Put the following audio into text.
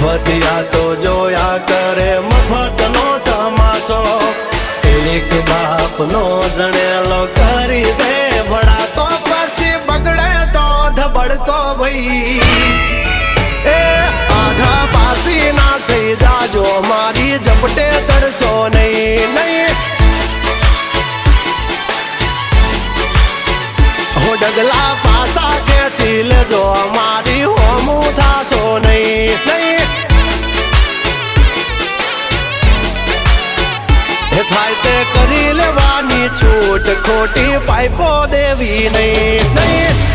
મફતિયા તો જોયા કરે મફતનો તમાશો એક બાપનો જણેલો કરી દે ભડા તો પછી બગડે તો ધબડકો ભાઈ એ આઘા પાસી ના થઈ જાજો મારી ઝપટે ચડશો નહીં નહીં હો ડગલા પાસા ખેંચી લેજો મારી હોમું થાશો નહીં નહીં થાય તે કરી લેવાની છૂટ ખોટી પાઇપો દેવી નહીં નહીં